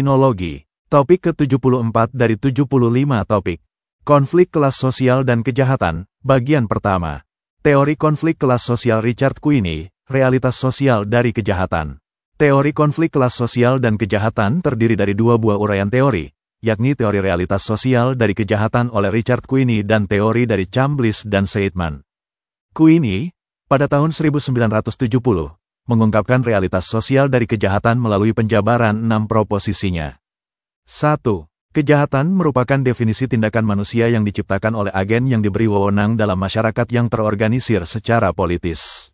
Kriminologi. Topik ke-74 dari 75 topik. Konflik kelas sosial dan kejahatan, bagian pertama. Teori konflik kelas sosial Richard Queenie, realitas sosial dari kejahatan. Teori konflik kelas sosial dan kejahatan terdiri dari dua buah uraian teori, yakni teori realitas sosial dari kejahatan oleh Richard Queenie dan teori dari Chambliss dan Seidman. Queenie, pada tahun 1970, mengungkapkan realitas sosial dari kejahatan melalui penjabaran 6 proposisinya. 1. Kejahatan merupakan definisi tindakan manusia yang diciptakan oleh agen yang diberi wewenang dalam masyarakat yang terorganisir secara politis.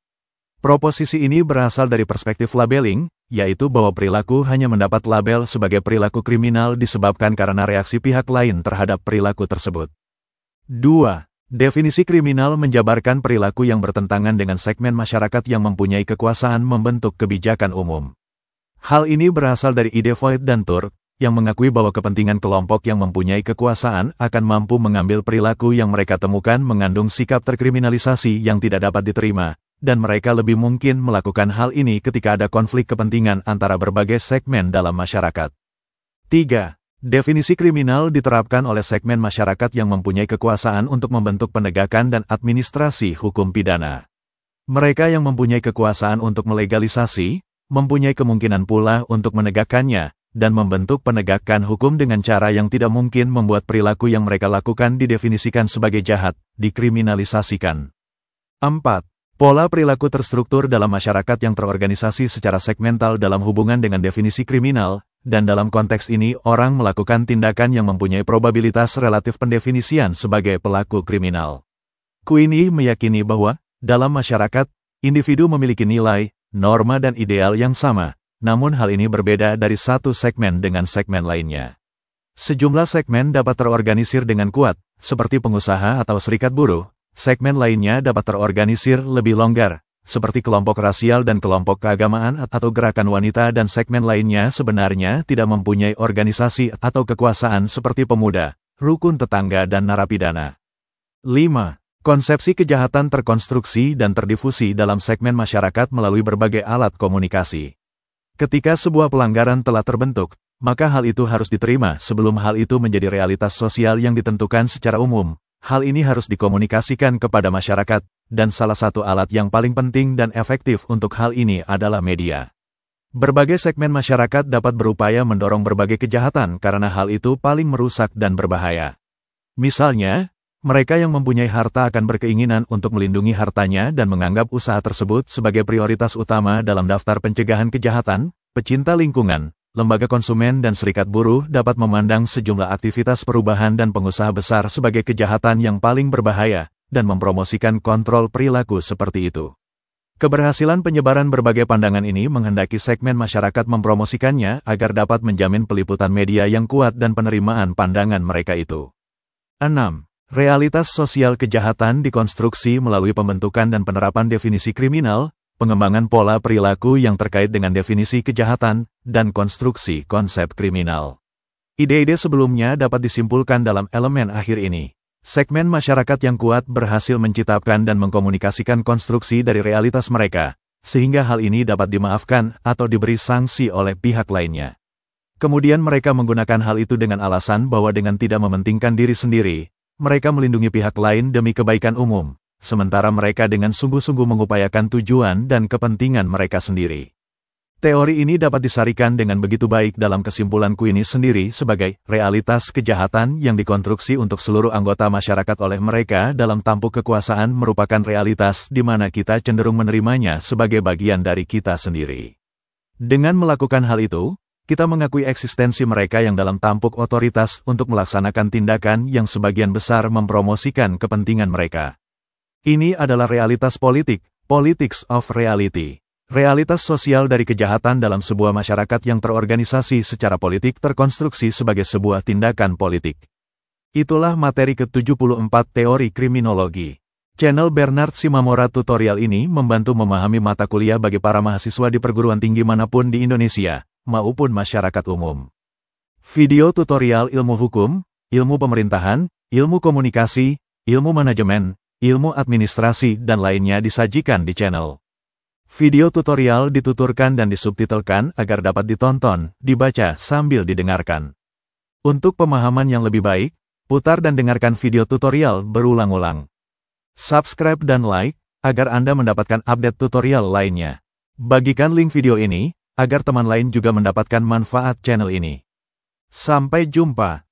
Proposisi ini berasal dari perspektif labeling, yaitu bahwa perilaku hanya mendapat label sebagai perilaku kriminal disebabkan karena reaksi pihak lain terhadap perilaku tersebut. 2. Definisi kriminal menjabarkan perilaku yang bertentangan dengan segmen masyarakat yang mempunyai kekuasaan membentuk kebijakan umum. Hal ini berasal dari ide Voigt dan Turk, yang mengakui bahwa kepentingan kelompok yang mempunyai kekuasaan akan mampu mengambil perilaku yang mereka temukan mengandung sikap terkriminalisasi yang tidak dapat diterima, dan mereka lebih mungkin melakukan hal ini ketika ada konflik kepentingan antara berbagai segmen dalam masyarakat. 3. Definisi kriminal diterapkan oleh segmen masyarakat yang mempunyai kekuasaan untuk membentuk penegakan dan administrasi hukum pidana. Mereka yang mempunyai kekuasaan untuk melegalisasi, mempunyai kemungkinan pula untuk menegakkannya, dan membentuk penegakan hukum dengan cara yang tidak mungkin membuat perilaku yang mereka lakukan didefinisikan sebagai jahat, dikriminalisasikan. 4. Pola perilaku terstruktur dalam masyarakat yang terorganisasi secara segmental dalam hubungan dengan definisi kriminal, dan dalam konteks ini orang melakukan tindakan yang mempunyai probabilitas relatif pendefinisian sebagai pelaku kriminal. Queenie meyakini bahwa, dalam masyarakat, individu memiliki nilai, norma dan ideal yang sama, namun hal ini berbeda dari satu segmen dengan segmen lainnya. Sejumlah segmen dapat terorganisir dengan kuat, seperti pengusaha atau serikat buruh, segmen lainnya dapat terorganisir lebih longgar, seperti kelompok rasial dan kelompok keagamaan atau gerakan wanita, dan segmen lainnya sebenarnya tidak mempunyai organisasi atau kekuasaan seperti pemuda, rukun tetangga dan narapidana. 5. Konsepsi kejahatan terkonstruksi dan terdifusi dalam segmen masyarakat melalui berbagai alat komunikasi. Ketika sebuah pelanggaran telah terbentuk, maka hal itu harus diterima sebelum hal itu menjadi realitas sosial yang ditentukan secara umum. Hal ini harus dikomunikasikan kepada masyarakat, dan salah satu alat yang paling penting dan efektif untuk hal ini adalah media. Berbagai segmen masyarakat dapat berupaya mendorong berbagai kejahatan karena hal itu paling merusak dan berbahaya. Misalnya, mereka yang mempunyai harta akan berkeinginan untuk melindungi hartanya dan menganggap usaha tersebut sebagai prioritas utama dalam daftar pencegahan kejahatan. Pecinta lingkungan, lembaga konsumen dan serikat buruh dapat memandang sejumlah aktivitas perubahan dan pengusaha besar sebagai kejahatan yang paling berbahaya, dan mempromosikan kontrol perilaku seperti itu. Keberhasilan penyebaran berbagai pandangan ini menghendaki segmen masyarakat mempromosikannya agar dapat menjamin peliputan media yang kuat dan penerimaan pandangan mereka itu. 6. Realitas sosial kejahatan dikonstruksi melalui pembentukan dan penerapan definisi kriminal, pengembangan pola perilaku yang terkait dengan definisi kejahatan, dan konstruksi konsep kriminal. Ide-ide sebelumnya dapat disimpulkan dalam elemen akhir ini. Segmen masyarakat yang kuat berhasil menciptakan dan mengkomunikasikan konstruksi dari realitas mereka, sehingga hal ini dapat dimaafkan atau diberi sanksi oleh pihak lainnya. Kemudian mereka menggunakan hal itu dengan alasan bahwa dengan tidak mementingkan diri sendiri, mereka melindungi pihak lain demi kebaikan umum, sementara mereka dengan sungguh-sungguh mengupayakan tujuan dan kepentingan mereka sendiri. Teori ini dapat disarikan dengan begitu baik dalam kesimpulan Queenie sendiri sebagai realitas kejahatan yang dikonstruksi untuk seluruh anggota masyarakat oleh mereka dalam tampuk kekuasaan merupakan realitas di mana kita cenderung menerimanya sebagai bagian dari kita sendiri. Dengan melakukan hal itu, kita mengakui eksistensi mereka yang dalam tampuk otoritas untuk melaksanakan tindakan yang sebagian besar mempromosikan kepentingan mereka. Ini adalah realitas politik, politics of reality. Realitas sosial dari kejahatan dalam sebuah masyarakat yang terorganisasi secara politik terkonstruksi sebagai sebuah tindakan politik. Itulah materi ke-74 teori kriminologi. Channel Bernard Simamora tutorial ini membantu memahami mata kuliah bagi para mahasiswa di perguruan tinggi manapun di Indonesia, maupun masyarakat umum. Video tutorial ilmu hukum, ilmu pemerintahan, ilmu komunikasi, ilmu manajemen, ilmu administrasi dan lainnya disajikan di channel Video tutorial dituturkan dan disubtitelkan agar dapat ditonton, dibaca, sambil didengarkan. Untuk pemahaman yang lebih baik, putar dan dengarkan video tutorial berulang-ulang. Subscribe dan like, agar Anda mendapatkan update tutorial lainnya. Bagikan link video ini, agar teman lain juga mendapatkan manfaat channel ini. Sampai jumpa.